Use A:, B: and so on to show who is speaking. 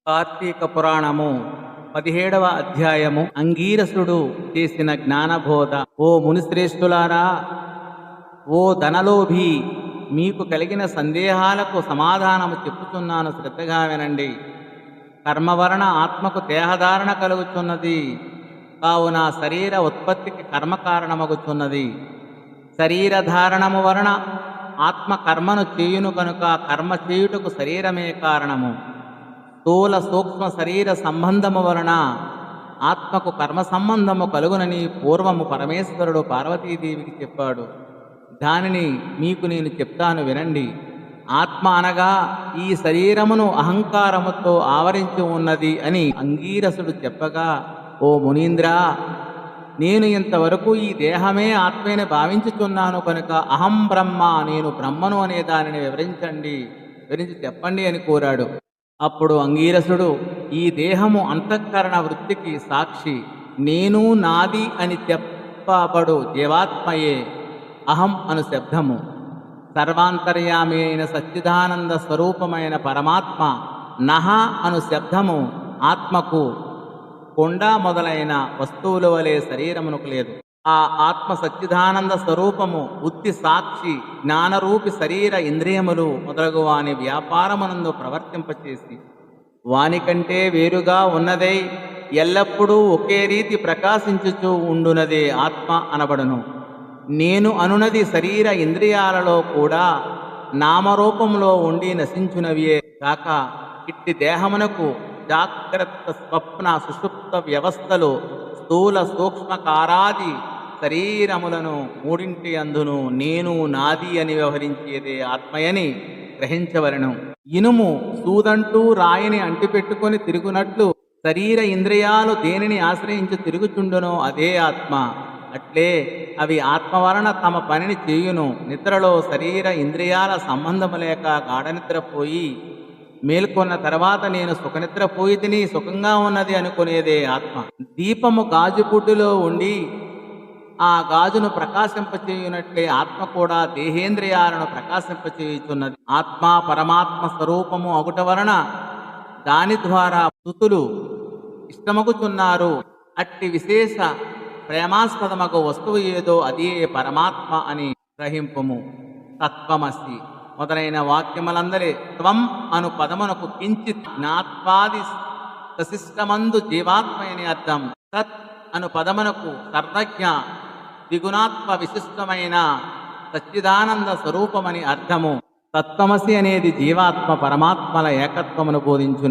A: కార్తీక పురాణము 17వ అధ్యాయము. అంగీరసుడు చేసిన జ్ఞానబోధ. ఓ మునిశ్రేష్ఠులారా, ఓ ధనలోభి, మీకు కలిగిన సందేహాలకు సమాధానము చెప్పుతున్నాను, శ్రద్ధగా వినండి. కర్మవలన ఆత్మకు దేహధారణ కలుగుతున్నది, కావున శరీర ఉత్పత్తికి కర్మ కారణమగుచున్నది. శరీరధారణము వలన ఆత్మ కర్మను చేయును కనుక కర్మ చేయుటకు శరీరమే కారణము. స్థూల సూక్ష్మ శరీర సంబంధము వలన ఆత్మకు కర్మ సంబంధము కలుగునని పూర్వము పరమేశ్వరుడు పార్వతీదేవికి చెప్పాడు. దానిని మీకు నేను చెప్తాను, వినండి. ఆత్మ అనగా ఈ శరీరమును అహంకారముతో ఆవరించి ఉన్నది అని అంగీరసుడు చెప్పగా, ఓ మునీంద్ర, నేను ఇంతవరకు ఈ దేహమే ఆత్మేని భావించుచున్నాను కనుక అహం బ్రహ్మ, నేను బ్రహ్మను అనే దానిని వివరించి చెప్పండి అని కోరాడు. అప్పుడు అంగీరసుడు, ఈ దేహము అంతఃకరణ వృత్తికి సాక్షి. నేను నాది అని చెప్పబడు జీవాత్మయే అహం అను శబ్దము. సర్వాంతర్యామి అయిన సచ్చిదానంద స్వరూపమైన పరమాత్మ నహ అను శబ్దము ఆత్మకు కొండ మొదలైన వస్తువుల వలె శరీరమునకు లేదు. ఆ ఆత్మ సచ్చిదానంద స్వరూపము బుద్ధి సాక్షి, జ్ఞానరూపి శరీర ఇంద్రియములు మొదలగు వాని వ్యాపారమునందు ప్రవర్తింపచేసి వానికంటే వేరుగా ఉన్నదై ఎల్లప్పుడూ ఒకే రీతి ప్రకాశించుచూ ఉండునదే ఆత్మ అనబడును. నేను అనునది శరీర ఇంద్రియాలలో కూడా నామరూపంలో ఉండి నశించునవియే కాక ఇట్టి దేహమునకు జాగ్రత్త స్వప్న సుషుప్త వ్యవస్థలు స్థూల సూక్ష్మకారాది శరీరములను మూడింటి అందును నేను నాది అని వ్యవహరించేదే ఆత్మయని గ్రహించవలను. ఇనుము సూదంటూ రాయిని అంటిపెట్టుకొని తిరుగునట్లు శరీర ఇంద్రియాలు దేనిని ఆశ్రయించి తిరుగుచుండునో అదే ఆత్మ. అట్లే అవి ఆత్మ వలన తమ పనిని చేయును. నిద్రలో శరీర ఇంద్రియాల సంబంధము లేక గాఢనిద్రపోయి మేల్కొన్న తర్వాత నేను సుఖనిద్రపోయి తిని సుఖంగా ఉన్నది అనుకునేదే ఆత్మ. దీపము గాజుపుడ్డులో ఉండి ఆ గాజును ప్రకాశింపచేయునట్లే ఆత్మ కూడా దేహేంద్రియాలను ప్రకాశింపచేయుచున్నది. ఆత్మ పరమాత్మ స్వరూపము అగుట వలన దాని ద్వారా స్తుతులు ఇష్టమగుచున్నారు. అట్టి విశేష ప్రేమాస్పదమగు వస్తువు ఏదో అదే పరమాత్మ అని గ్రహింపుము. తత్వమసి మొదలైన వాక్యములందరి త్వం అను పదమునకు కించిత్ జ్ఞాత్వాది సశిష్టమందు జీవాత్మయని అర్థం. తత్ అను పదమునకు సర్వజ్ఞ ద్విగుణాత్మ విశిష్టమైన సచ్చిదానంద స్వరూపమని అర్థము. తత్వమసి అనేది జీవాత్మ పరమాత్మల ఏకత్వమును బోధించును.